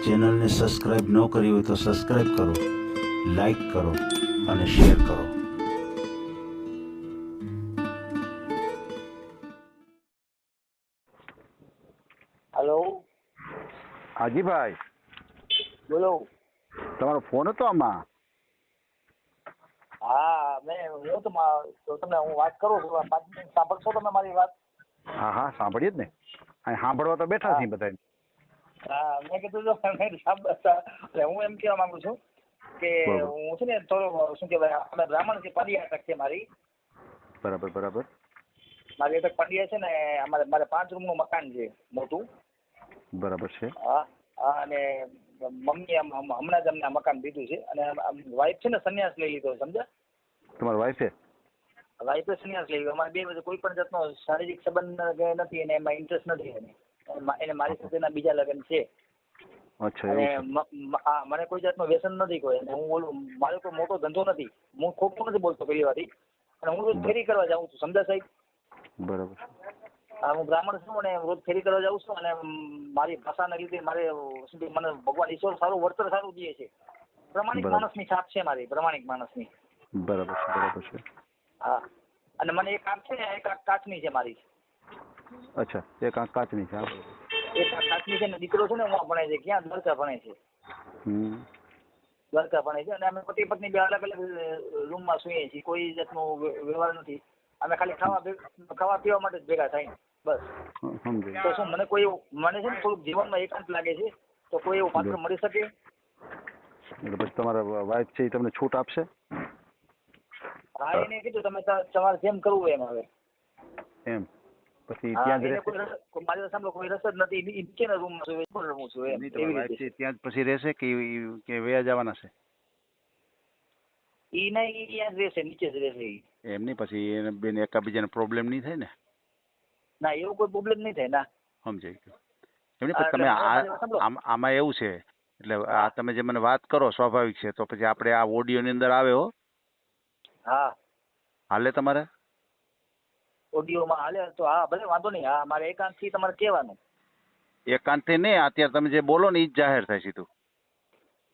ચેનલને સબસ્ક્રાઇબ ન કરી હોય તો સબસ્ક્રાઇબ કરો, લાઈક કરો અને શેર કરો. હેલો. હાજીભાઈ બોલો. તમારો ફોન હતો આમાં? હા હું તો તમને હું વાત કરું છું. 5 મિનિટ સાંભળશો તમે મારી વાત? હા હા સાંભળીએ જ ને. અહીં સાંભળવા તો બેઠા છીએ બધા. હા મેં કીધું જો એટલે હું એમ કહેવા માંગુ છું કે હું છે ને થોડો શું કહેવાય આપણે બ્રાહ્મણ છે, પંડ્યા અટક છે મારી. બરાબર બરાબર. મારી અટક પંડ્યા છે ને મારે 5 રૂમનું મકાન છે મોટું. બરાબર છે. હા હા. અને મમ્મી હમણાં જ અમને આ મકાન દીધું છે અને વાઈફ છે ને સંન્યાસ લઈ લીધો, સમજ્યા? તમારી વાઈફે? વાઈફે સંન્યાસ લઈ લીધો. અમારે બે વચ્ચે કોઈ પણ જાતનો શારીરિક સંબંધ નથી અને એમાં ઇન્ટરેસ્ટ નથી એને મારી સાથેના બીજા લગ્ન છે. અચ્છા. અને મને કોઈ જાતનું વ્યસન નથી કોઈ. અને હું બોલું મારો કોઈ મોટો ધંધો નથી. હું ખોટું નથી બોલતો પહેલી વાતથી. અને હું રોજ ફેરી કરવા જાઉં છું, સમજ્યા સાહેબ? બરાબર. હા, હું બ્રાહ્મણ છું અને રોજ ફેરી કરવા જાઉં છું અને મારી ભાષાના લીધે મને ભગવાન ઈશ્વર સારું વળતર સારું દે છે. પ્રમાણિક માણસની છાપ છે મારી, પ્રમાણિક માણસની. બરાબર છે બરાબર છે. હા. અને મને એક આંખ છે ને એક આંખ કાચની છે મારી. અચ્છા, એક આંખ કાચની છે. એક આંખ કાચની છે ને દીકરો છે ને હું ભણે છે. ક્યાં? દ્વારકા ભણે છે. દ્વારકા ભણે છે. અને અમે પતિ પત્ની બે અલગ અલગ રૂમમાં સૂઈએ છીએ. કોઈ જાતનો વ્યવહાર નથી. અમે ખાલી ખાવા પીવા માટે જ ભેગા થાય બસ. તો શું મને છે ને થોડુંક જીવનમાં એકાંત લાગે છે, તો કોઈ એવું પાત્ર મળી શકે? એટલે પછી તમારા વાઈફ છે એ તમને છૂટ આપશે? હા, એને કીધું તમે તમારે જેમ કરવું હોય એમ. હવે એમ પછી ત્યાં જ રહેશે? મારી સાંભળો કોઈ રસ જ નથી. નીચેના રૂમમાં છું એમ. ત્યાં જ પછી રહેશે કે વયા જવાના છે? ઈ નહીં, ઈ ત્યાં જ રહેશે, નીચે જ રહેશે. એમ નહીં, પછી એને બેન એકાબીજાને પ્રોબ્લેમ નહીં થાય ને? ના, એવું કોઈ પ્રોબ્લેમ નહીં થાય. ના, સમજાય ગયું. એમને પછી તમે આમાં એવું છે એટલે આ તમે જે મને વાત કરો સ્વાભાવિક છે, તો પછી આપણે આ ઓડિયોની અંદર આવે હો. હા, હાલે તમારે ઓડિયોમાં હાલે તો હા ભલે, વાંધો નહીં. હા, મારે એકાંતથી તમારે કહેવાનું. એકાંતથી નહીં, અત્યારે તમે જે બોલો ને એ જ જાહેર થાય સીધું.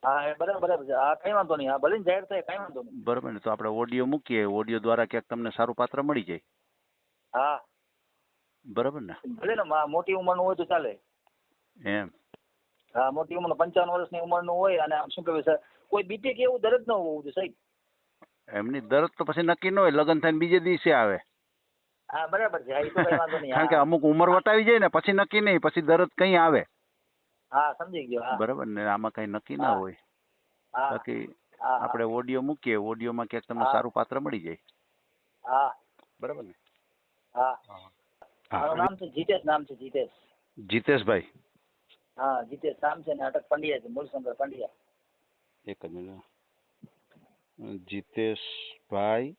હા, બરાબર છે. હા, કઈ વાંધો નહીં. હા, ભલે જાહેર થાય, કઈ વાંધો નહીં. બરાબર ને. તો આપણે ઓડિયો મૂકીએ, ઓડિયો દ્વારા ક્યાંક તમને સારું પાત્ર મળી જાય. હા, બરાબર ને. ભલે ને મોટી ઉંમરનું હોય તો ચાલે. એમ? હા, મોટી ઉંમરનું 55 વર્ષની ઉંમરનું હોય અને શું કહેવાય સર, કોઈ બીપી કે એવું દર્દ ન હોવું જોઈએ સાહેબ. એમની દર્દ તો પછી નક્કી ન હોય, લગ્ન થઈને બીજે દિવસે આવે. હા, બરાબર છે. એ તો કઈ વાંધો નહીં. કારણ કે અમુક ઉંમર વટાવી જાય ને પછી નક્કી નહીં, પછી દર્દ કઈ આવે. હા, સમજી ગયો. બરાબર ને. આમાં કઈ નક્કી ના હોય. બાકી આપણે ઓડિયો મૂકીએ, ઓડિયોમાં ક્યાંક તમને સારું પાત્ર મળી જાય. હા, બરાબર ને. હા. મારું નામ છે જીતેશ. નામ છે જીતેશ. જીતેશભાઈ? હા, જીતેશ નામ છે ને અટક પંડ્યા છે, મૂળશંકર પંડ્યા. એક જ મિનિટ. જીતેશભાઈ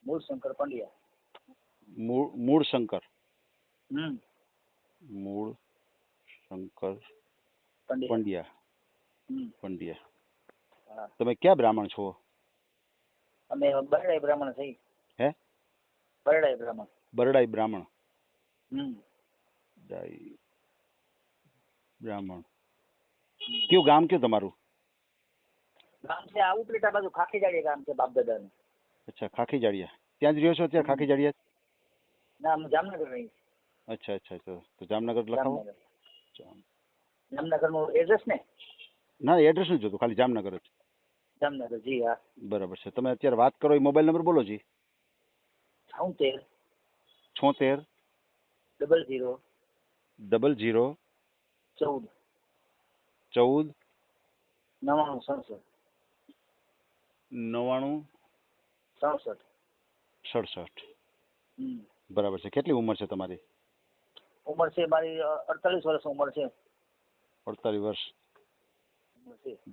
મૂળશંકર પંડ્યા. મૂળશંકર? મૂળશંકર પંડ્યા. પંડ્યા. તમે ક્યાં બ્રાહ્મણ છો? અમે બરડાઈ બ્રાહ્મણ થઈ. હે? બરડાઈ બ્રાહ્મણ. બરડાઈ બ્રાહ્મણ. બ્રાહ્મણ. કયું ગામ કયું તમારું? ગામ છે આ ઉપલેટા બાજુ, ખાખીજાળિયા ગામ છે બાપદાદાનું. અચ્છા, ખાખીજાળિયા. ત્યાં જ રહ્યો છો અત્યારે ખાખીજાળિયા? ના, અમે જામનગર રહી. અચ્છા અચ્છા. તો જામનગર લખાવો. જામનગરનું એડ્રેસ ને? ના, એડ્રેસ નથી જોતું, ખાલી જામનગર જ. જામનગર, જી હા. બરાબર છે. તમે અત્યારે વાત કરો એ મોબાઈલ નંબર બોલો જી. 76 76 00 00 14 14 99 67 67. બરાબર છે. કેટલી ઉંમર છે તમારી? ઉંમર છે મારી 48 વર્ષ ઉંમર છે. 48 વર્ષ.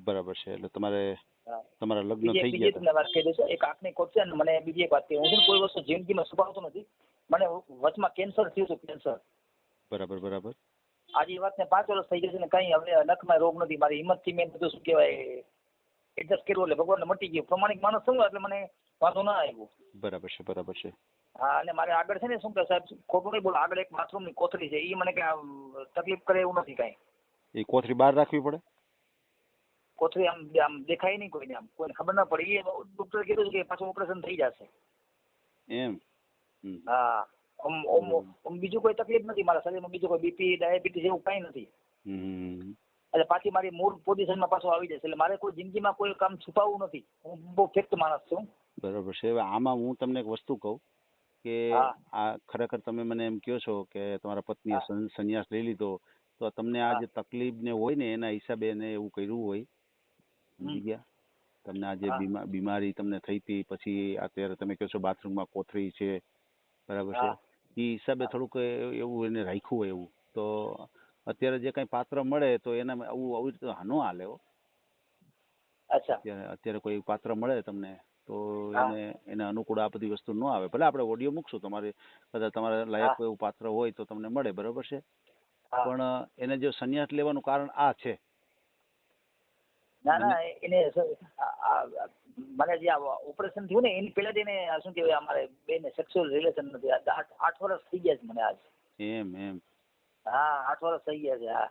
બરાબર છે. એટલે તમારા લગ્ન થઈ બીજી ગયા? વાત કહી દઉં. એક આંખની ખોટ છે અને મને બીજી એક વાત કહી. હું છે કોઈ વસ્તુ જિંદગીમાં છુપાવતો નથી. મને વચમાં કેન્સર થયું હતું, કેન્સર. બરાબર બરાબર. આજે એ વાતને 5 વર્ષ થઈ ગયા છે ને કઈ હવે નખમાં રોગ નથી. મારી હિંમતથી મેં બધું શું કહેવાય એડજસ્ટ કર્યું એટલે ભગવાનને મટી ગયું. પ્રમાણિક માણસ છું એટલે મને વાંધો ના આવ્યો. બરાબર છે બરાબર છે. હા, અને મારે આગળ છે ને શું કે સાહેબ ખોટું નહીં બોલો, આગળ એક બાથરૂમની કોથળી છે, એ મને કઈ તકલીફ કરે એવું નથી કાંઈ. એ કોથળી બહાર રાખવી પડે? કોથળી આમ આમ દેખાય નહીં કોઈને, આમ કોઈને ખબર ના પડે. એ ડોક્ટરે કીધું છે કે પાછું ઓપરેશન થઈ જશે. એમ? હમ. હા. બીજું કોઈ તકલીફ નથી મારા શરીરમાં, બીજું કોઈ બીપી ડાયાબિટીસ એવું કઈ નથી. હમ. એટલે પાછી મારી મૂળ પોઝિશનમાં પાછું આવી જશે. એટલે મારે કોઈ જિંદગીમાં કોઈ કામ છુપાવવું નથી. હું બહુ ફિક્સ માણસ છું. બરોબર છે. હવે આમાં હું તમને એક વસ્તુ કહું કે હા. આ ખરેખર તમે મને એમ કહો છો કે તમારા પત્નીએ હા. સંન્યાસ લઈ લીધો, તો તમને આ હા. જે તકલીફ ને હોય ને એના હિસાબે એને એવું કર્યું હોય, સમજી હમ. ગયા? તમને આ જે હા. બીમારી તમને થઈ હતી, પછી અત્યારે તમે કહો છો બાથરૂમમાં કોથળી છે, બરાબર છે, હા. એ હિસાબે થોડુંક એવું એને રાખ્યું હોય એવું, તો અત્યારે જે કઈ પાત્ર મળે તો એના આવું આવી રીતે ન હાલે હો. અચ્છા. અત્યારે કોઈ પાત્ર મળે તમને તો હા. એને અનુકૂળ આ બધી વસ્તુ ન આવે. ભલે આપણે ઓડિયો મૂકશું, કદાચ તમારે લાયક હા. કોઈ એવું પાત્ર હોય તો તમને મળે, બરોબર છે, હા. પણ એને જો સંન્યાસ લેવાનું કારણ આ છે. ના ના, એને મને જે ઓપરેશન થયું ને એની પહેલા એને શું કહેવાય, અમારે બેને સેક્સ્યુઅલ રિલેશન નથી. 8 વર્ષ થઈ ગયા છે મને આજ. એમ? એમ? હા, 8 વર્ષ થઈ ગયા છે. હા.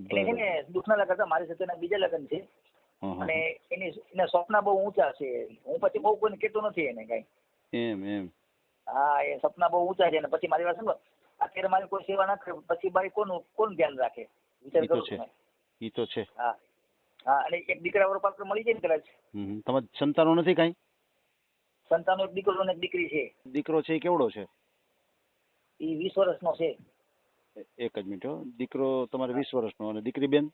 એને છે ને દુઃખના લગન હતા, મારી સાથે બીજા લગ્ન છે. અને એના સપના બહુ ઊંચા છે. હું પછી બહુ કોઈને કહેતો નથી એને કઈ. એમ? એમ? હા, એ સપના બહુ ઊંચા છે. અને પછી મારી વાત સમજો, અત્યારે મારી કોઈ સેવા ના કરે પછી મારી કોણ ધ્યાન રાખે? વિચાર કરો તમે. ઈ તો છે. હા. હા, અને એક દીકરા વાળો પાત્ર મળી જાય ને કદાચ. તમારે સંતાનો નથી કઈ? સંતાનો એક દીકરો ને એક દીકરી છે. દીકરો છે એ કેવડો છે? એ 20 વર્ષનો છે. એક જ મિનિટ હો. દીકરો તમારે 20 વર્ષનો અને દીકરી બેન?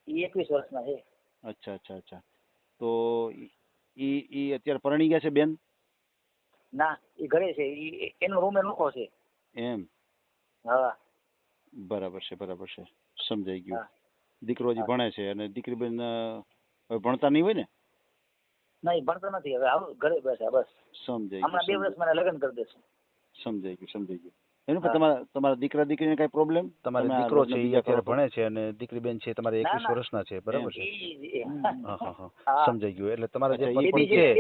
એ 21 વર્ષના છે. અચ્છા અચ્છા અચ્છા. તો ઈ અત્યારે પરણી ગયા છે બેન? ના, એ ઘરે છે. એનો રૂમ એ નોખો છે. એમ? હા. બરાબર છે, બરાબર છે, સમજાઈ ગયું. હા. દીકરો હજી ભણે છે અને દીકરી બેન હવે ભણતા નહીં હોય ને? ના, એ ભણતો નથી. હવે આવું ઘરે બેસે બસ. સમજાઈ હમણાં 2 ગયું. વર્ષ મને લગ્ન કરી દેશે. સમજાઈ ગયું, સમજાઈ ગયું. એનું પણ તમારા દીકરા દીકરીને કઈ પ્રોબ્લેમ? તમારે દીકરો છે એ અત્યારે ભણે છે અને દીકરી બેન છે તમારે 21 વર્ષના છે, બરાબર છે? હા, સમજાઈ ગયું. એટલે તમારે જે પત્ની છે એ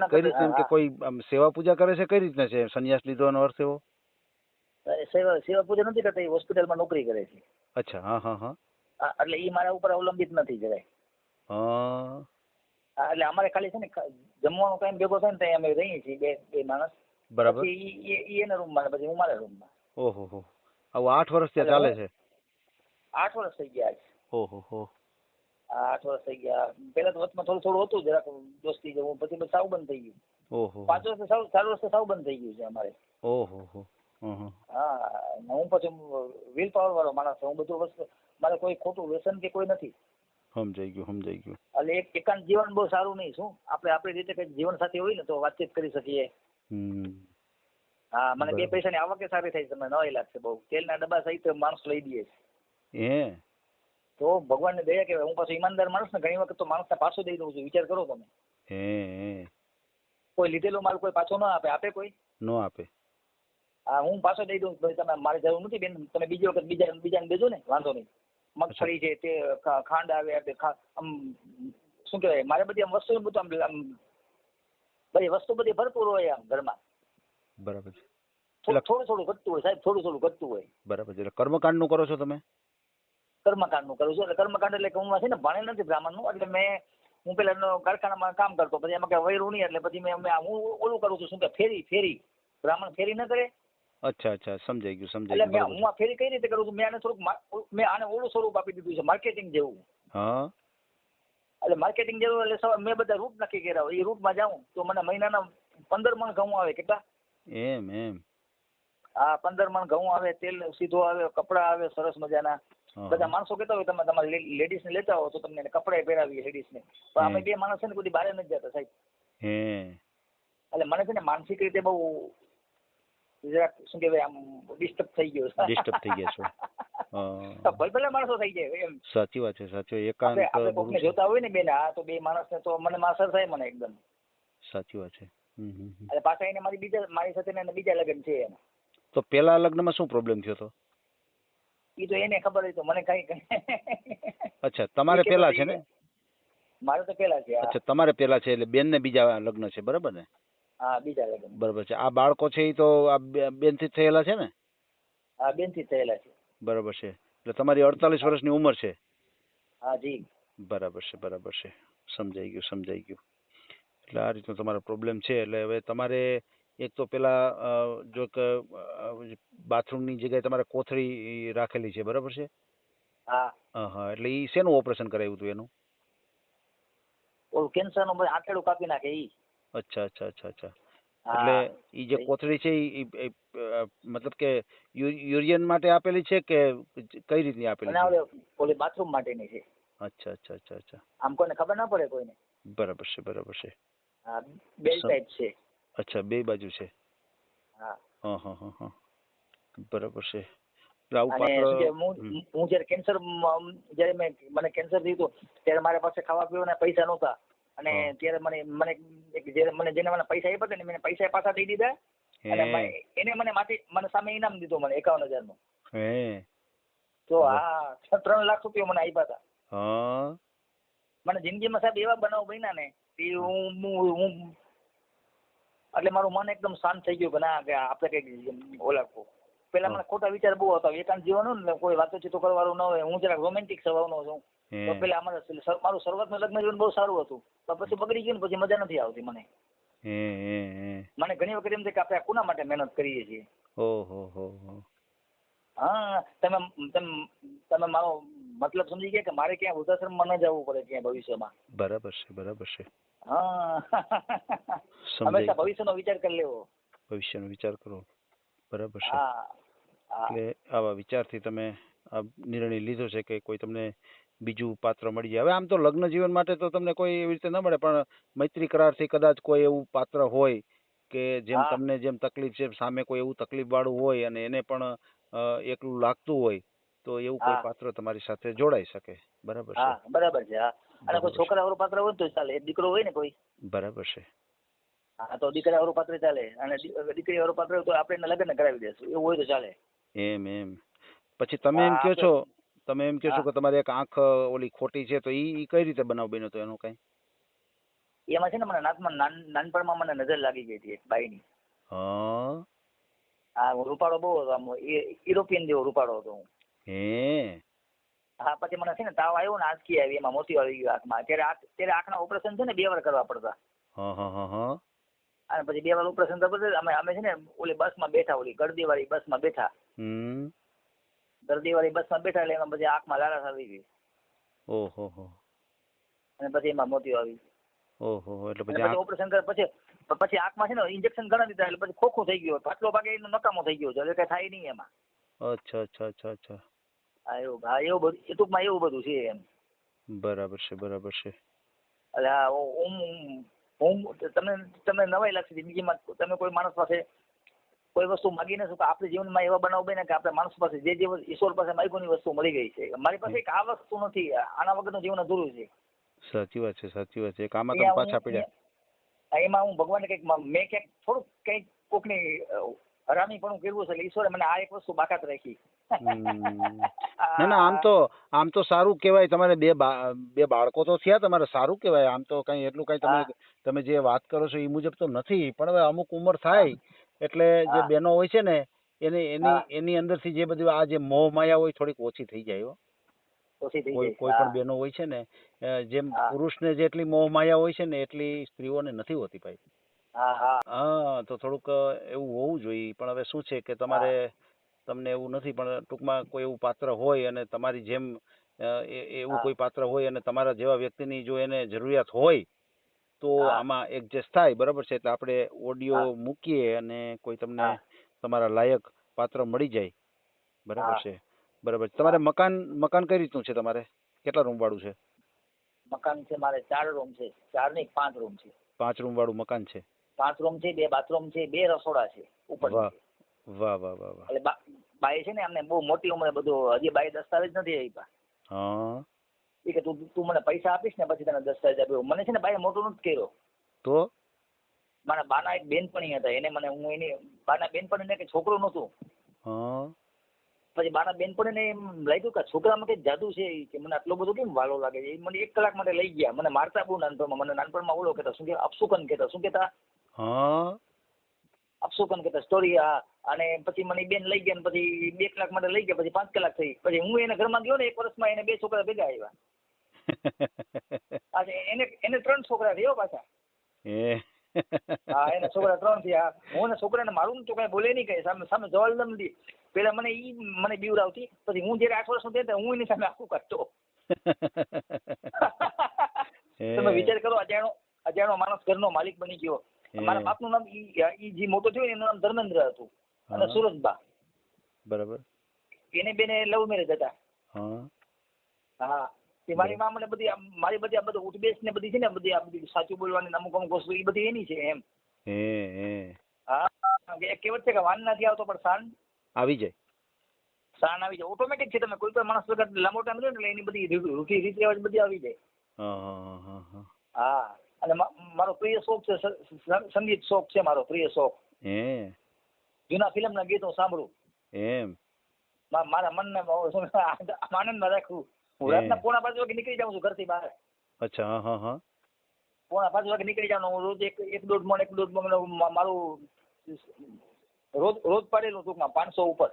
કઈ રીતે કે કોઈ સેવા પૂજા કરે છે, કઈ રીતના છે સંન્યાસ લીધોનો અર્થ એવો? સેવા પૂજા નથી કરતા. એ હોસ્પિટલમાં નોકરી કરે છે. અચ્છા. હા હા હા. એટલે એ મારા ઉપર અવલંબિત નથી જરાય. હા. એટલે અમારે ખાલી છે ને જમવાનો ટાઈમ ભેગો થાય ને ત્યાં અમે રહીએ છીએ બે માણસ. બરાબર. પછી એ એના રૂમમાં, પછી હું મારા રૂમમાં. ઓહો હો. આવું 8 વર્ષ ત્યાં ચાલે છે? 8 વર્ષ થઈ ગયા છે. ઓહો હો. 8 વર્ષ થઈ ગયા. પેલા તો વચમાં થોડું હતું જરાક દોસ્તી જેવું, પછી સાવ બંધ થઈ ગયું. ઓહો. 5 વર્ષ 4 વર્ષ સાવ બંધ થઈ ગયું છે અમારે. ઓહો હો. હા, હું પછી વિલ પાવર વાળો માણસ છું. હું બધું વસ્તુ, મારે કોઈ ખોટું વ્યસન કે કોઈ નથી. સમજાઈ ગયું, સમજાઈ ગયું. એટલે એકાંત જીવન બહુ સારું નહીં. શું આપણે આપણી રીતે કઈ જીવન સાથી હોય ને તો વાતચીત કરી શકીએ. હા, મને 2 પૈસાની આવકે સારી થાય છે. મને નવાઈ લાગશે બહુ. તેલના ડબ્બા સહિત માણસ લઈ દે છે. તો ભગવાનની દયા કહેવાય. હું પાછો ઈમાનદાર માણસ ને, ઘણી વખત તો માણસને પાછો દઈ દઉં છું. વિચાર કરો તમે. કોઈ લીધેલો માલ કોઈ પાછો ન આપે? આપે કોઈ? ન આપે. હા, હું પાછો દઈ દઉં. ભાઈ તમે મારી જરૂર નથી બેન, તમે બીજી વખત બીજાને દેજો ને, વાંધો નહીં. મગફળી છે, તે ખાંડ આવે, આમ શું કહેવાય, મારે બધી આમ વસ્તુ બધું આમ બધી વસ્તુ બધી ભરપૂર હોય આમ ઘરમાં. બરાબર છે. થોડું થોડું ઘટતું હોય સાહેબ, થોડું થોડું ઘટતું હોય. બરાબર છે. એટલે કર્મકાંડ નું કરો છો તમે? કર્મકાંડ નું કરું છું. એટલે કર્મકાંડ એટલે હું છે ને ભણેલ નથી બ્રાહ્મણ નું. એટલે હું પેલા કારખાનામાં કામ કરતો, પછી એમાં કઈ વૈરું નહીં, એટલે પછી હું ઓલું કરું છું, શું કે ફેરી બ્રાહ્મણ ફેરી ન કરે. અચ્છા અચ્છા, સમજાઈ ગયું, સમજાઈ ગયું. એટલે હું આ ફેરી કઈ રીતે કરું છું, મેં આને થોડુંક મેં આને ઓલું સ્વરૂપ આપી દીધું છે, માર્કેટિંગ જેવું. હા. એટલે માર્કેટિંગ જેવું. એટલે મેં બધા રૂટ નક્કી કર્યા હોય. એ રૂટમાં જાઉં તો મને મહિનાના 15 મણ ઘઉં આવે. કેટલા? એમ? હા, 15 મણ ઘઉં આવે, તેલ સીધો આવે, કપડા આવે સરસ મજાના. બધા માણસો કહેતા હોય તમે તમારી લેડીઝ ને લેતા હો તો તમને કપડા પહેરાવીએ લેડીઝ ને, પણ અમે 2 માણસ છે ને કોઈ બહાર નથી જતા સાહેબ. એટલે મને છે ને માનસિક રીતે બહુ જરાક શું કહેવાય આમ ડિસ્ટર્બ થઈ ગયો છે. ડિસ્ટર્બ થઈ ગયા છો? ભલે માણસો થઈ જાય એમ. સાચી વાત છે, સાચી. એકાંત આપણે કોકને જોતા હોય ને બેન, આ તો 2 માણસ ને તો મને માસર થાય મને એકદમ. સાચી વાત છે. એટલે પાછા એને મારી સાથે બીજા લગ્ન છે એના. તો પેલા લગ્નમાં શું પ્રોબ્લેમ થયો હતો? એ તો એને ખબર હતી, તો મને કઈ. અચ્છા, તમારે પેલા છે ને? મારે તો પેલા છે. અચ્છા, તમારે પેલા છે એટલે બેન ને બીજા લગ્ન છે, બરાબર ને? હા, બીજા લગ્ન. બરાબર છે. આ બાળકો છે એ તો આ બેન થી થયેલા છે ને? હા, બેન થી થયેલા છે. બરાબર છે. એટલે તમારી 48 વર્ષની ઉંમર છે. હા જી. બરાબર છે. સમજાઈ ગયું. એટલે આ રીતનો તમારો પ્રોબ્લેમ છે. એટલે હવે તમારે એક તો પેલા જો કે બાથરૂમની જગ્યાએ તમારે કોથળી રાખેલી છે, બરાબર છે? હા. હા, એટલે ઈ શેનું ઓપરેશન કરાવ્યું હતું એનું? ઓલું કેન્સર નું આંતરડું કાપી નાખે ઈ. અચ્છા. એટલે ઈ જે કોથળી છે ઈ મતલબ કે યુરિયન માટે આપેલી છે કે કઈ રીતની આપેલી છે? ઓલી બાથરૂમ માટેની છે. અચ્છા. આમ કોઈને ખબર ના પડે કોઈને. બરાબર છે. હા, બેલ ટાઈપ છે. અચ્છા, બે બાજુ છે. હા. બરાબર છે. હું જયારે કેન્સર મને કેન્સર થયું હતું ત્યારે મારા પાસે ખાવા પીવાના પૈસા નહોતા અને ત્યારે જેને મને પૈસા આપ્યા હતા ને મને પૈસા પાછા દઈ દીધા અને એને મને સામે ઇનામ દીધું મને 51,000 નું. તો 3 લાખ રૂપિયા મને આપ્યા હતા. મને જિંદગીમાં સાહેબ એવા બનાવ બન્યા ને હું એટલે મારું મન એકદમ શાંત થઈ ગયું કે ના કે આપણે કઈક ઓલા પેલા મને ખોટા વિચાર બહુ હતા. એકાંત જીવન ને કોઈ વાતચીતો કરવાનું ન હોય. હું જરાક રોમેન્ટિક સ્વભાવનો છું. તો પેલા મારું શરૂઆતનું લગ્ન જીવન બહુ સારું હતું. તો પછી બગડી ગયું ને પછી મજા નથી આવતી મને. મને ઘણી વખત એમ થાય કે આપણે કોના માટે મહેનત કરીએ છીએ. હા, તમે મારો મતલબ સમજી ગયા કે મારે ક્યાં વૃદ્ધાશ્રમમાં ન જવું પડે ક્યાં ભવિષ્યમાં. બરાબર છે. હા, હંમેશા ભવિષ્યનો વિચાર કરી લેવો. ભવિષ્યનો વિચાર કરો. બરાબર છે. હા. એટલે આવા વિચારથી તમે આ નિર્ણય લીધો છે કે કોઈ તમને બીજું પાત્ર મળી જાય. હવે આમ તો લગ્ન જીવન માટે તો તમને કોઈ એવી રીતે ન મળે, પણ મૈત્રી કરારથી કદાચ કોઈ એવું પાત્ર હોય કે તમને જેમ તકલીફ છે સામે કોઈ એવું તકલીફ વાળું હોય અને એને પણ એકલું લાગતું હોય તો એવું કોઈ પાત્ર તમારી સાથે જોડાઈ શકે. બરાબર છે. હા, બરાબર છે. હા, અને કોઈ છોકરા વાળું પાત્ર હોય તો ચાલે. દીકરો હોય ને કોઈ. બરાબર છે. હા, તો દીકરા વાળું પાત્ર ચાલે અને દીકરી વાળું પાત્ર હોય તો આપણે એને લગ્ન કરાવી દેશું એવું હોય તો ચાલે. એમ. પછી તમે એમ કહો છો કે તમારી એક આંખ ઓલી ખોટી છે, તો ઈ કઈ રીતે બનાવ બન્યો તો એનું કઈ? એમાં છે ને મને નાનપણમાં મને નજર લાગી ગઈ હતી એક બાઈની. હા, રૂપાળો બહુ હતો. આમ યુરોપિયન જેવો રૂપાળો હતો હું. હા, પછી મને છે ને તાવ આવ્યો ને આંચકી આવી, એમાં મોતી આવી ગયું આંખમાં. ત્યારે આંખના ઓપરેશન છે ને 2 વાર કરવા પડતા. અને પછી 2 વાર ઓપરેશન કરતા અમે છે ને ઓલી બસમાં બેઠા, ઓલી ગરદીવાળી બસમાં બેઠા. ગરદીવાળી બસમાં બેઠા એટલે એમાં પછી આંખમાં લાળાશ આવી ગઈ. અને પછી એમાં મોતીઓ આવી. એટલે પછી ઓપરેશન કર પછી આંખમાં છે ને ઇન્જેક્શન ઘણા દીધા એટલે પછી ખોખું થઈ ગયું. પાછલો ભાગ એનો નકામો થઈ ગયો છે. હવે કઈ થાય નહીં એમાં. અચ્છા. હા, એવું બધું ટૂંકમાં એવું બધું છે એમ. બરાબર છે. એટલે હા, હું તમને નવાઈ લાગશે જિંદગીમાં તમે કોઈ માણસ પાસે કોઈ વસ્તુ માગી ન શકો. આપણા જીવનમાં એવા બનાવ બને કે આપણે માણસ પાસે જે ઈશ્વર પાસે માગ્યુંની વસ્તુ મળી ગઈ છે. મારી પાસે એક આ વસ્તુ નથી, આના વગરનું જીવન અધૂરું છે. સાચી વાત છે. આમાં તમે પાછા પડ્યા. એમાં હું ભગવાનને કંઈક મેં ક્યાંક થોડુંક કંઈક કોકની હરામી પણ કર્યું છે એટલે ઈશ્વરે મને આ એક વસ્તુ બાકાત રાખી. ના, આમ તો સારું કહેવાય. તમારે બે બાળકો તો થયા, તમારે સારું કહેવાય. આમ તો કઈ એટલું કઈ તમે જે વાત કરો છો એ મુજબ તો નથી, પણ હવે અમુક ઉંમર થાય એટલે જે બહેનો હોય છે ને એની અંદરથી જે બધું આ જે મોહ માયા હોય થોડીક ઓછી થઈ જાય. કોઈ પણ બહેનો હોય છે ને જેમ પુરુષને જેટલી મોહ માયા હોય છે ને એટલી સ્ત્રીઓને નથી હોતી ભાઈ. હા, તો થોડુંક એવું હોવું જોઈએ. પણ હવે શું છે કે તમને એવું નથી, પણ ટૂંકમાં કોઈ એવું પાત્ર હોય અને તમારી જેમ એવું કોઈ પાત્ર હોય અને તમારા જેવા વ્યક્તિની જો એને જરૂરિયાત હોય તો આમાં એડજસ્ટ થાય. બરાબર છે. એટલે આપણે ઓડિયો મૂકીએ અને કોઈ તમને તમારા લાયક પાત્ર મળી જાય. બરાબર છે. તમારે મકાન કઈ રીતનું છે? તમારે કેટલા રૂમ વાળું છે? મકાન છે મારે 4 રૂમ છે. 4 નહીં 5 રૂમ છે. 5 રૂમ વાળું મકાન છે. 5 રૂમ છે, 2 બાથરૂમ છે, 2 રસોડા છે ઉપર. વાહ. એટલે બાઈ છે ને અમને બહુ મોટી ઉંમરે બધું, હજી બાઈ દસ્તાવેજ નથી આપ્યા. એ કે તું મને પૈસા આપીશ ને પછી તને દસ્તાવેજ આપ્યો. મને છે ને બાઈએ મોટું નથી કર્યો. તો મારા બાના એક બેનપણી હતા, એને હું એની બાના બેનપણીને કે છોકરું નહોતું. પછી બાના બેનપણીને એમ લાગ્યું કે છોકરામાં કઈ જાદુ છે કે મને આટલો બધો કેમ વાલો લાગે છે. મને 1 કલાક માટે લઈ ગયા. મને મારતા બહુ નાનપણમાં. મને નાનપણમાં ઓલો કહેતા, શું કે અપશુકન કહેતા. શું કહેતા? અપશુકન કહેતા. સ્ટોરી. અને પછી મને ઈ બેન લઈ ગયા ને પછી 2 કલાક માટે લઈ ગયા, પછી 5 કલાક થઈ, પછી હું એના ઘરમાં ગયો ને 1 વર્ષમાં એને 2 છોકરા ભેગા આવ્યા. એને 3 છોકરા થયો પાછા. હા, એના છોકરા 3 થયા. હું ને છોકરાને મારું તો કઈ બોલે નહીં, કઈ સામે જવાબ નથી. પેલા મને બીવરાવતી, પછી હું જયારે 8 વર્ષનો થયો હું એની સામે આખું કાઢતો. તમે વિચાર કરો, અજાણો માણસ ઘરનો માલિક બની ગયો. મારા બાપનું નામ ઈ જે મોટો થયો એનું નામ ધર્મેન્દ્ર હતું અને સુરજબા. બરાબર. એને બેને લવ મેરેજ હતા. હા, મારી મા મને બધી મારી બધી આ બધું ઉઠબેસ ને બધી છે ને, બધી આ બધી સાચું બોલવાની અમુક વસ્તુ એ બધી એની છે એમ. હા, એક કહેવત છે કે વાન નથી આવતો પણ સાન આવી જાય. સાન આવી જાય ઓટોમેટિક છે. તમે કોઈ પણ માણસ વગર લાંબો ટાઈમ રહ્યો એટલે એની બધી રીત રિવાજ બધી આવી જાય. હા, અને મારો પ્રિય શોખ છે સંગીત શોખ છે, મારો પ્રિય શોખ. જૂના ફિલ્મના ગીતો સાંભળું એમ. મારા મનને આનંદમાં રાખવું. હું રાતના 4:30 વાગે નીકળી જાઉં છું ઘરથી બહાર. અચ્છા. હા. 4:30 વાગે નીકળી જાઉં. હું રોજ એક દોઢ મણ મારું રોજ પાડેલું ટૂંકમાં 500 ઉપર.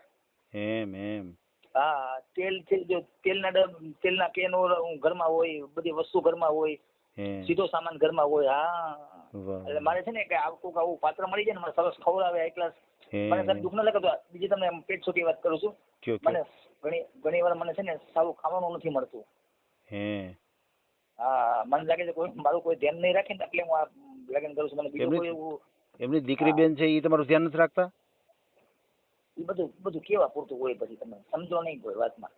એમ. હા, તેલના કેન ઘરમાં હોય, બધી વસ્તુ ઘરમાં હોય, સીધો સામાન ઘરમાં હોય. હા, એટલે મારે છે ને કે આવું પાત્ર મળી જાય ને મને સરસ ખવડાવે હાઈ ક્લાસ. મને સાહેબ દુઃખ ન લાગે તો બીજી તમને પેટ છૂટી વાત કરું છું. મને ઘણી વાર મને છે ને સારું ખાવાનું નથી મળતું. હા, મને લાગે છે મારું કોઈ ધ્યાન નહીં રાખે ને એટલે હું આ લગ્ન કરું છું. મને બીજું કોઈ એવું. એમની દીકરી બેન છે એ તમારું ધ્યાન નથી રાખતા? એ બધું કેવા પૂરતું હોય, પછી તમે સમજો નહીં કોઈ વાતમાં.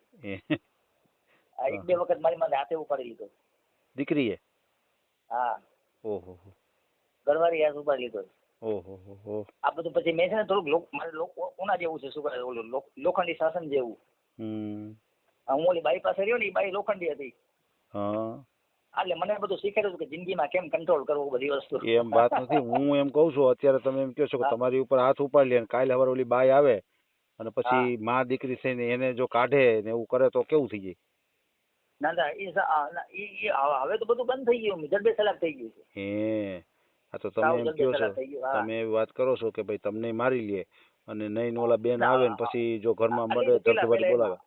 1-2 વખત મારી માથે હાથે ઉપાડી લીધો દીકરીએ. હા. ઓહો. ઘરવાળી હાથ ઉપાડી લીધો. ઓહો. આ બધું પછી મેં છે ને થોડુંક મારે કોના જેવું છે, શું કહે ઓલું લોખંડી શાસન જેવું. હું ઓલી બાઈ પાસે રહ્યો ને, એ બાઈ લોખંડી હતી. એટલે મને બધું શીખેલું કે જિંદગીમાં કેમ કંટ્રોલ કરવો બધી વસ્તુ. એમ વાત નથી. હું એમ કઉ છું અત્યારે તમે એમ કહો છો કે તમારી ઉપર હાથ ઉપાડી લે, કાલે સવારે ઓલી બાઈ આવે અને પછી માં દીકરી થઈને એને જો કાઢે ને એવું કરે તો કેવું થઈ જાય? ના, હવે તો બધું બંધ થઈ ગયું, જડબે સલાક થઈ ગયું છે. હા, તો તમે એમ કહો છો, તમે એવી વાત કરો છો કે ભાઈ તમને મારી લે અને નહીં ઓલા બેન આવે ને પછી જો ઘરમાં મળે ધબધબાટી બોલાવે.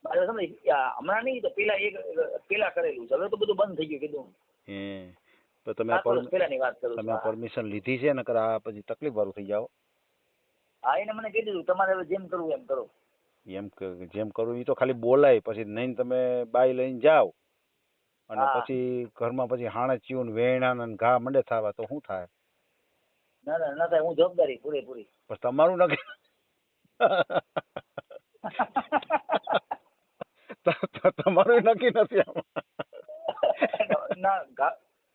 હમણાં નહીં, તો પેલા કરેલું છે. હવે તો બધું બંધ થઈ ગયું કીધું. તો તમે પરમિશન લીધી છે ને આ પછી તકલીફ વાળું થઈ જાવ. હા, એને મને કીધું તમારે હવે જેમ કરવું એમ કરો. જેમ કરવું એ તો ખાલી બોલાય, પછી નહીં તમે બાઈ લઈને જાવ અને પછી ઘરમાં પછી હાણે ચીયું વેણા ને ઘા મંડે થવા તો શું થાય? ના થાય. હું જવાબદારી પૂરેપૂરી. પણ તમારું નક્કી તમારું નક્કી નથી આમાં.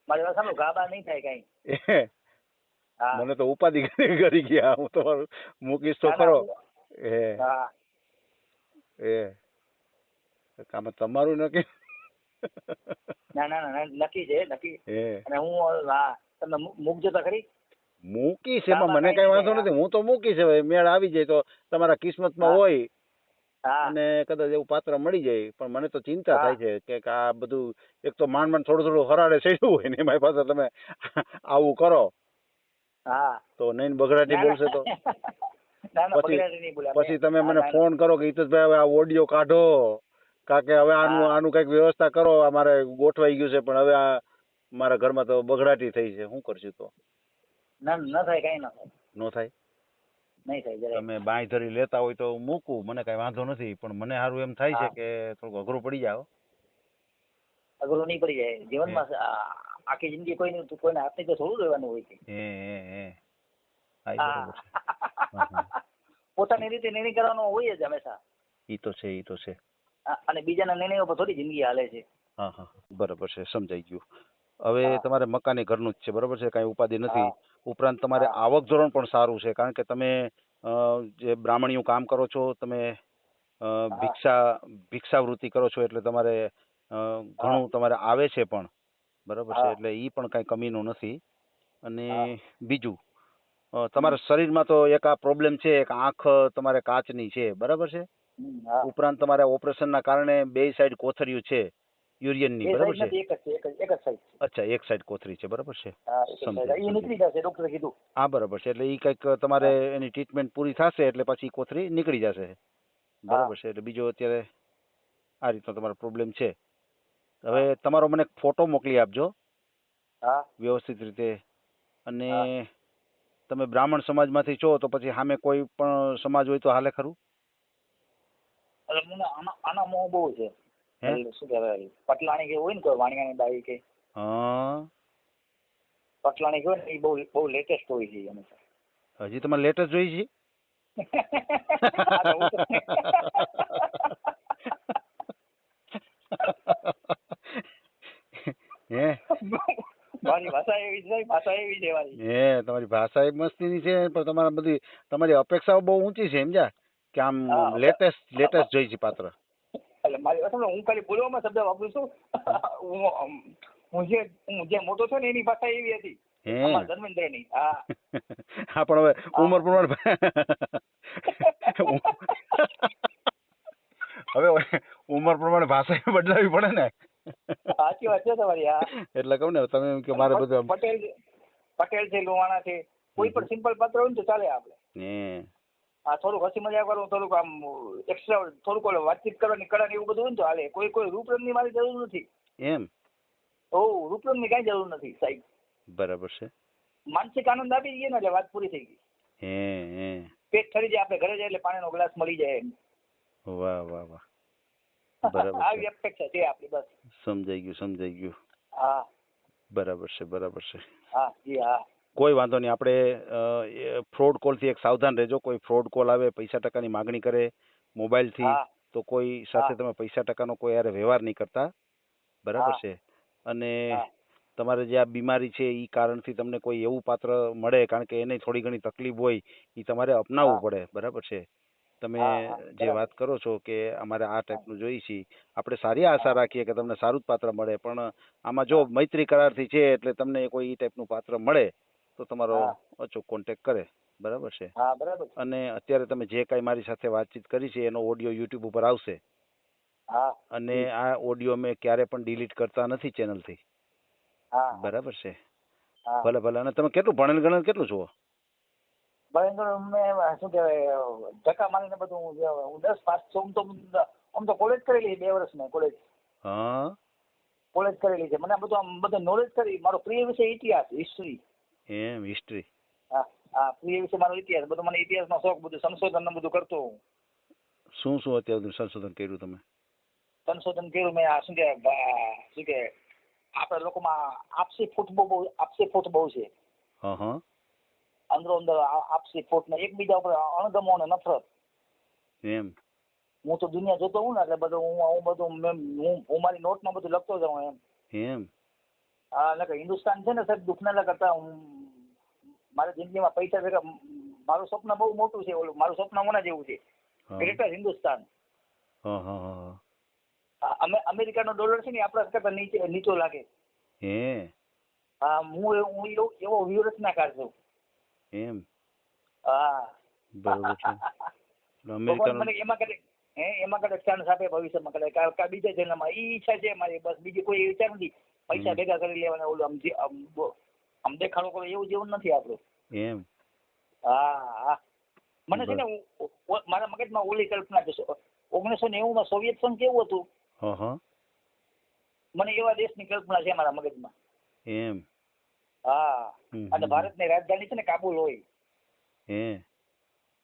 મારી વાત સાંભળો, ગાબા નહીં થાય કઈ. મને તો ઉપાધિ કરી ગયા. હું તમારું મૂકીશ તો ખરો. આમાં તમારું નક્કી. ના, નક્કી છે, નક્કી. અને હું તમે મૂકજો તો ખરી. મૂકીશ, એમાં મને કઈ વાંધો નથી. હું તો મૂકીશ. હવે મેળ આવી જાય તો તમારા કિસ્મતમાં હોય અને કદાચ એવું પાત્ર મળી જાય. પણ મને તો ચિંતા થાય છે કે આ બધું એક તો માંડ થોડું હરાડે ચડ્યું હોય ને એમાં પાછા તમે આવું કરો તો નહીં બગડાટી બોલશે તો પછી તમે મને ફોન કરો કે હિતેશભાઈ હવે આ ઓડિયો કાઢો, કારણ કે હવે આનું કઈક વ્યવસ્થા કરો, અમારે ગોઠવાઈ ગયું છે પણ હવે આ મારા ઘરમાં તો બગડાટી થઈ છે, શું કરશું? તો ના થાય, કઈ ના થાય. નો થાય? નહીં થાય. તમે બાંય ધરી લેતા હોય તો મૂકું, મને કઈ વાંધો નથી. પણ મને સારું એમ થાય છે કે થોડુંક અઘરું પડી જાય. અઘરું નહીં પડી જાય જીવનમાં. આખી જિંદગી કોઈને હાથની તો થોડું રહેવાનું હોય છે. પોતાની રીતે નિર્ણય કરવાનો હોય જ હંમેશા. ઈ તો છે. અને બીજાના નિર્ણયો પર થોડી જિંદગી હાલે છે. હા, બરાબર છે, સમજાઈ ગયું. હવે તમારે મકાને ઘરનું જ છે, બરાબર છે, કઈ ઉપાધિ નથી. ઉપરાંત તમારે આવક ધોરણ પણ સારું છે, કારણ કે તમે જે બ્રાહ્મણીયું કામ કરો છો, તમે ભિક્ષાવૃત્તિ કરો છો, એટલે તમારે ઘણું તમારે આવે છે પણ, બરાબર છે, એટલે ઈ પણ કઈ કમીનું નથી. અને બીજું તમારા શરીરમાં તો એક આ પ્રોબ્લેમ છે, એક આંખ તમારે કાચની છે, બરાબર છે. ઉપરાંત તમારે ઓપરેશનના કારણે 2 સાઈડ કોથળિયું છે, યુરિયનની, એ બરાબર સાઈડ છે? નથી, એક જ સાઈડ છે. અચ્છા, એક સાઈડ કોથળી છે, બરાબર છે. હા, એક જ સાઈડ. એ નીકળી જશે, ડોક્ટરે કીધું. હા, બરાબર છે. એટલે એ કંઈક તમારે એની ટ્રીટમેન્ટ પૂરી થશે એટલે પછી કોથળી નીકળી જશે, બરાબર છે. એટલે બીજો અત્યારે આ રીતનો તમારો પ્રોબ્લેમ છે. હવે તમારો મને ફોટો મોકલી આપજો હા વ્યવસ્થિત રીતે. અને તમે બ્રાહ્મણ સમાજમાંથી છો તો પછી સામે કોઈ પણ સમાજ હોય તો હાલે ખરું? એટલે મને આના મોહ બહુ છે. હે? શું કહેવાય, પટલાણી કે હોય ને કોઈ વાણિયાની બાઈ કે હા, પટલાણી કે હોય ને એ બહુ લેટેસ્ટ હોય છે હંમેશા. હજી તમારે લેટેસ્ટ જોઈ છે? હે? મારી ભાષા એવી છે, ભાષા એવી છે મારી. હે, તમારી ભાષા એ મસ્તીની છે, પણ તમારા બધી તમારી અપેક્ષાઓ બહુ ઊંચી છે, સમજ્યા? કે આમ લેટેસ્ટ જોઈ છે પાત્ર. એટલે મારી અસલ હું ખાલી બોલવામાં શબ્દ વાપરું છું. હું જે મોટો છું ને એની ભાષા એવી હતી. ધર્મેન્દ્રની. હા. હા, પણ હવે ઉંમર પ્રમાણે હવે ઉંમર પ્રમાણે ભાષા બદલાવી પડે ને. સાચી વાત છે તમારી. હા, એટલે કહું ને, તમે એમ કે મારે બધું પટેલ છે, લોહાણા છે, કોઈ પણ સિમ્પલ પાત્ર હોય ને તો ચાલે આપણે. હા, થોડુંક હસી મજાક કરવું, થોડુંક આમ એક્સ્ટ્રા, થોડુંક વાતચીત કરવાની કળા એવું બધું હોય ને તો હાલે. કોઈ રૂપરંગની મારી જરૂર નથી. એમ? ઓ, રૂપરંગની કાંઈ જરૂર નથી સાહેબ. બરાબર છે. માનસિક આનંદ આપી દઈએ ને એટલે વાત પૂરી થઈ ગઈ. પેટ ઠરી જાય, આપણે ઘરે જાય એટલે પાણીનો ગ્લાસ મળી જાય. વાહ વાહ વાહ, બરાબર. આવી અપેક્ષા છે આપણી. બસ સમજાઈ ગયું. હા, બરાબર છે. હા જી હા. કોઈ વાંધો નહીં. આપણે ફ્રોડ કોલથી એક સાવધાન રહેજો. કોઈ ફ્રોડ કોલ આવે, પૈસા ટકાની માગણી કરે મોબાઈલથી, તો કોઈ સાથે તમે પૈસા ટકાનો કોઈ યારે વ્યવહાર નહીં કરતા, બરાબર છે? અને તમારે જે આ બીમારી છે એ કારણથી તમને કોઈ એવું પાત્ર મળે, કારણ કે એને થોડી ઘણી તકલીફ હોય, એ તમારે અપનાવવું પડે, બરાબર છે? તમે જે વાત કરો છો કે અમારે આ ટાઈપનું જોઈએ છીએ, આપણે સારી આશા રાખીએ કે તમને સારું જ પાત્ર મળે, પણ આમાં જો મૈત્રી કરારથી છે એટલે તમને કોઈ એ ટાઈપનું પાત્ર મળે તો તમારો અચૂક કોન્ટેક્ટ કરે, બરાબર છે? અને અત્યારે તમે જે કાંઈ મારી સાથે વાતચીત કરી છે એનો ઓડિયો યુટ્યુબ ઉપર આવશે. અને આ ઓડિયો મેં ક્યારે પણ ડિલીટ કરતા નથી ચેનલથી, બરાબર છે? ભલે. અને તમે કેટલું ભણેલ ગણેલ કેટલું છો? શું કહેવાય, ધક્કા મારીને બધું હું 10 પાસ છું. આમ તો કોલેજ કરેલી 2 વર્ષ મેં કોલેજ. હા, કોલેજ કરેલી છે. મને બધું નોલેજ કરી. મારો પ્રિય વિષય ઇતિહાસ, હિસ્ટ્રી. એમ? હિસ્ટ્રી? હા, પ્રિય વિષય મારો ઇતિહાસ. બધું મને ઇતિહાસનો શોખ, બધું સંશોધન બધું કરતો હું. શું અત્યાર સુધી સંશોધન કર્યું તમે? સંશોધન કર્યું મેં. શું કે આપણા લોકોમાં આપસી ફૂટ બહુ છે. અંદરો અંદર આપસી ફૂટ ને એકબીજા ઉપર અણગમો અને નફરત. એમ? હું તો દુનિયા જોતો હું ને એટલે બધું હું મારી નોટમાં બધું લખતો જાઉં એમ. હા, એટલે હિન્દુસ્તાન છે ને સાહેબ, દુઃખના કરતા મારી જિંદગીમાં પૈસા ભેગા, મારું સ્વપ્ન બહુ મોટું છે. મારું સ્વપ્ન મોના જેવું છે, ગ્રેટર હિન્દુસ્તાન. અમેરિકાનો ડોલર છે ને આપણા કરતા નીચો લાગે. હા, હું એવો વ્યૂહરચનાકાર છું. એમ? હા, બરોબર છે. મને એમાં કદાચ ચાન્સ આપે ભવિષ્યમાં, કદાચ બીજા જન્મમાં. એ ઈચ્છા છે મારી, બસ. બીજી કોઈ વિચાર નથી. પૈસા ભેગા કરી લેવાના, ઓલું આમ દેખાડો કરો એવું જેવું નથી આપણું. એમ? હા. મને છે ને મારા મગજમાં ઓલી કલ્પના છે. 1990માં સોવિયત સંઘ કેવું હતું, મને એવા દેશની કલ્પના છે મારા મગજમાં. એમ? હા. અને ભારતની રાજધાની છે ને કાબુલ હોય.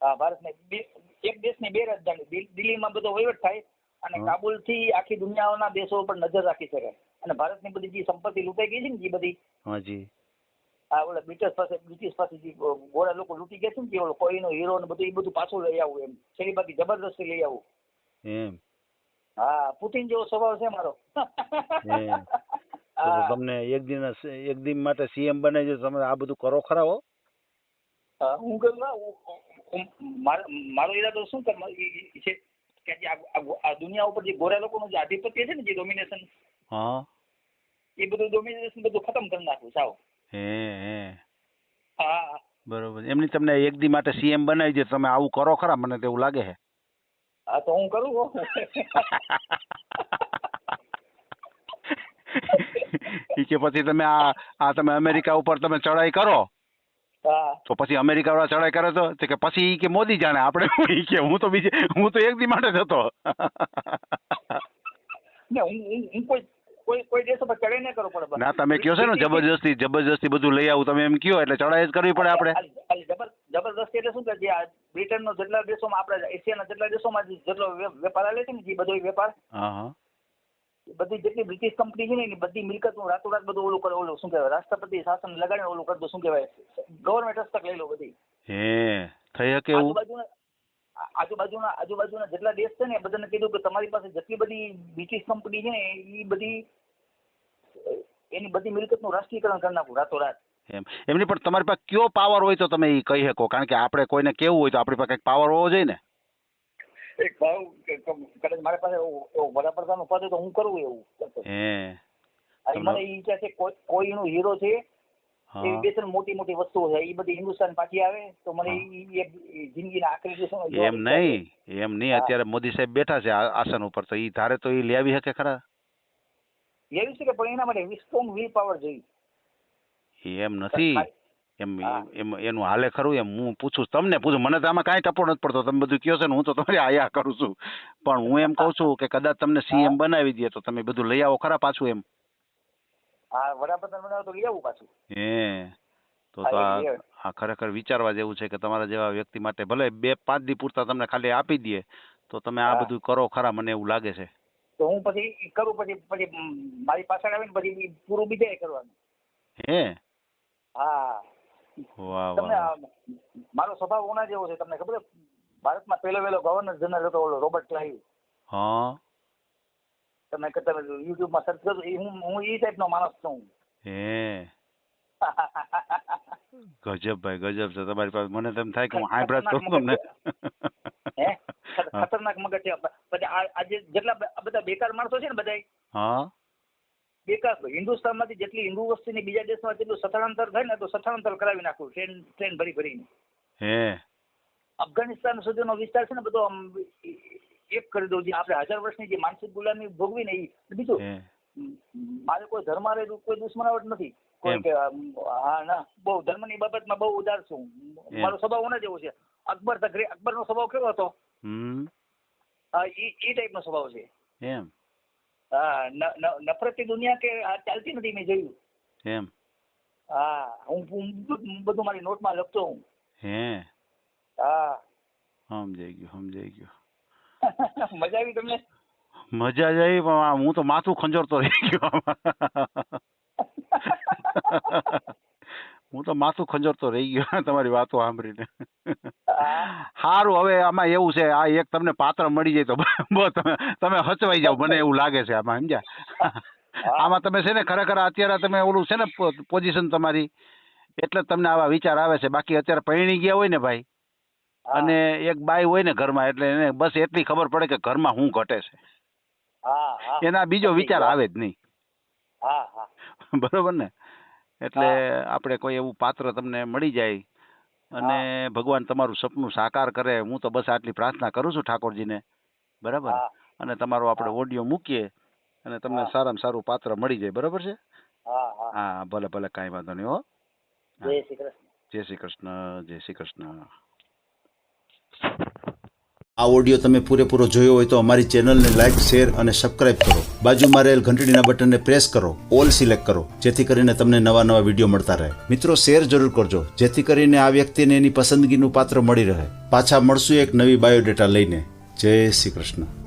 હા, ભારતની એક દેશની 2 રાજધાની. દિલ્હીમાં બધો વહીવટ થાય અને કાબુલ થી આખી દુનિયાના દેશો ઉપર નજર રાખી શકાય. અને ભારતની બધી જે સંપત્તિ લૂંટાઈ ગઈ છે ને, જે બધી, ઓલા બ્રિટિશ પાસે જે ગોળા લોકો લૂંટી ગયા છે ને, ઓલો કોઈનો હીરો ને બધું, એ બધું પાછું લઈ આવું એમ. છેલ્લી બાકી જબરદસ્તી લઈ આવું. એમ? હા, પુતિન જેવો સ્વભાવ છે મારો. તમને એક દિન માટે સીએમ બનાવી દે, તમે આ બધું કરો ખરા? હો, હું કરું. મારો ઈરાદો શું છે કે આ દુનિયા ઉપર જે ગોરા લોકોનું જે આધિપત્ય છે ને, જે ડોમિનેશન, એ બધું ડોમિનેશન બધું ખતમ કરી નાખું સાવ. હા, બરોબર. એમની તમને એક દી માટે સીએમ બનાવી દે, તમે આવું કરો ખરા? મને તો એવું લાગે છે. હા, તો હું કરું. ઈ કે પછી તમે આ તમે અમેરિકા ઉપર તમે ચડાઈ કરો હા તો પછી અમેરિકા વાળા ચડાઈ કરે તો કે પછી ઈ કે મોદી જાણે આપણે ઈ કે હું તો એક દી માટે જ હતો. ને હું કોઈ દેશો પર ચડાઈ ન કરવો પડે. ના તમે કયો છે ને જબરજસ્તી બધું લઈ આવું તમે એમ કયો એટલે ચડાઈ જ કરવી પડે આપણે. જબરદસ્તી એટલે શું કે જે બ્રિટનનો જેટલા દેશોમાં આપણે એશિયાના જેટલા દેશોમાં જેટલો વેપાર હાલે છે ને જે બધો વેપાર બધી જેટલી બ્રિટિશ કંપની છે ને એની બધી મિલકતનું રાતોરાત બધું ઓલું કરે, ઓલું શું કહેવાય રાષ્ટ્રપતિ શાસન લગાડીને ઓલું કરતું શું કહેવાય ગવર્મેન્ટ હસ્તક લઈ લો બધી. હે થઈ શકે એવું? આજુબાજુના જેટલા દેશ છે ને એ બધાને કીધું કે તમારી પાસે જેટલી બધી બ્રિટિશ કંપની છે ને એ બધી એની બધી મિલકતનું રાષ્ટ્રીયકરણ કરી નાખું રાતોરાત. એમની પણ તમારી પાસે કયો પાવર હોય તો તમે એ કહી શકો, કારણ કે આપણે કોઈને કેવું હોય તો આપણી પાસે કંઈક પાવર હોવો જોઈએ ને. એક ભાવ કદાચ મારી પાસે એવો વડાપ્રધાનનું પદ તો હું કરું એવું. મને એ ઈચ્છા છે કોઈનો હીરો છે એવી બે ત્રણ મોટી મોટી વસ્તુઓ છે એ બધી હિન્દુસ્તાન પાછી આવે તો મને જિંદગીના આખરી દિવસો એમ નહીં અત્યારે મોદી સાહેબ બેઠા છે આસન ઉપર તો ઈ ધારે તો ઈ લેવી શકે ખરા? લેવી શકે પણ એના માટે સ્ટ્રોંગ વિલ પાવર જોઈએ. એમ નથી એનું હાલે ખરું એમ હું પૂછું તમને મને તો આમાં કાંઈ ટપો નથી પડતો. તમે બધું કહો છો ને હું તો તમારી આયા કરું છું, પણ હું એમ કહું છું કે કદાચ તમને સીએમ બનાવી દે તો તમે બધું લઈ આવો ખરા પાછું એમ? હા વડાપ્રધાન બનાવો તો લઈ આવું પાછું. તો આ ખરેખર વિચારવા જેવું છે કે તમારા જેવા વ્યક્તિ માટે ભલે 2-5 દી પૂરતા તમને ખાલી આપી દે તો તમે આ બધું કરો ખરા, મને એવું લાગે છે. તો હું પછી કરું પછી મારી પાછળ આવે ને પછી પૂરું બીજાએ કરવાનું. હા તમને મારો સ્વભાવ ઓના જેવો છે તમને ખબર? ભારતમાં પહેલો ગવર્નર જનરલ હતો ઓલો રોબર્ટ ક્લાઇવ. તમે યુટ્યુબમાં સર્ચ કરો હું એ ટાઈપનો માણસ છું. ગજબ ભાઈ ગજબ છે તમારી પાસે. મને તેમ થાય કે હું હાઈબ્રાજ કરું તમને. ખતરનાક મગજ છે. પછી આજે જેટલા બધા બેકાર માણસો છે ને બધા બેકાર હિન્દુસ્તાનમાંથી જેટલી હિન્દુ વસ્તીની બીજા દેશમાં જેટલું સ્થળાંતર થાય ને તો સ્થળાંતર કરાવી નાખું ટ્રેન ભરીને. અફઘાનિસ્તાન સુધીનો વિસ્તાર છે ને બધો એક કરી દઉં. જે આપણે 1000 વર્ષની જે માનસિક ગુલામી ભોગવી ને એ બીજું મારે કોઈ ધર્મ કોઈ દુશ્મનાવટ નથી કોઈ કે હા ના બહુ ધર્મની બાબતમાં બહુ ઉદાર છું. મારો સ્વભાવ ઓના જેવો છે. અકબરનો સ્વભાવ કેવો હતો? એ ટાઈપનો સ્વભાવ છે. હા નફરતની દુનિયા કે ચાલતી નથી મેં જોયું. હા હું બધું મારી નોટમાં લખતો હું. હા સમજાઈ ગયું. મજા આવી તમને? મજા જ આવી પણ હું તો માથું ખંજોરતો રહી ગયો. હું તો માથું ખંજોરતો રહી ગયો તમારી વાતો સાંભળીને. સારું હવે આમાં એવું છે આ એક તમને પાત્ર મળી જાય તો તમે હચવાઈ જાવ મને એવું લાગે છે આમાં સમજ્યા. આમાં તમે છે ને ખરેખર અત્યારે તમે ઓલું છે ને પોઝિશન તમારી એટલે તમને આવા વિચાર આવે છે. બાકી અત્યારે પરણી ગયા હોય ને ભાઈ અને એક બાઈ હોય ને ઘરમાં એટલે એને બસ એટલી ખબર પડે કે ઘરમાં શું ઘટે છે, એના બીજો વિચાર આવે જ નહીં. બરોબર ને? એટલે આપણે કોઈ એવું પાત્ર તમને મળી જાય અને ભગવાન તમારું સપનું સાકાર કરે હું તો બસ આટલી પ્રાર્થના કરું છું ઠાકોરજીને. બરાબર? અને તમારો આપણે ઓડિયો મૂકીએ અને તમને સારામાં સારું પાત્ર મળી જાય. બરોબર છે? હા ભલે કાંઈ વાંધો નહીં. હો જય શ્રી કૃષ્ણ. આ ઓડિયો તમે પૂરેપૂરો જોયો હોય તો અમારી ચેનલને લાઇક, શેર અને સબસ્ક્રાઇબ કરો. બાજુમાં રહેલ ઘંટડીના બટનને પ્રેસ કરો, ઓલ સિલેક્ટ કરો, જેથી કરીને તમને નવા વિડીયો મળતા રહે. મિત્રો શેર જરૂર કરજો જેથી કરીને આ વ્યક્તિને એની પસંદગીનું પાત્ર મળી રહે. પાછા મળશું એક નવી બાયોડેટા લઈને. જય શ્રી કૃષ્ણ.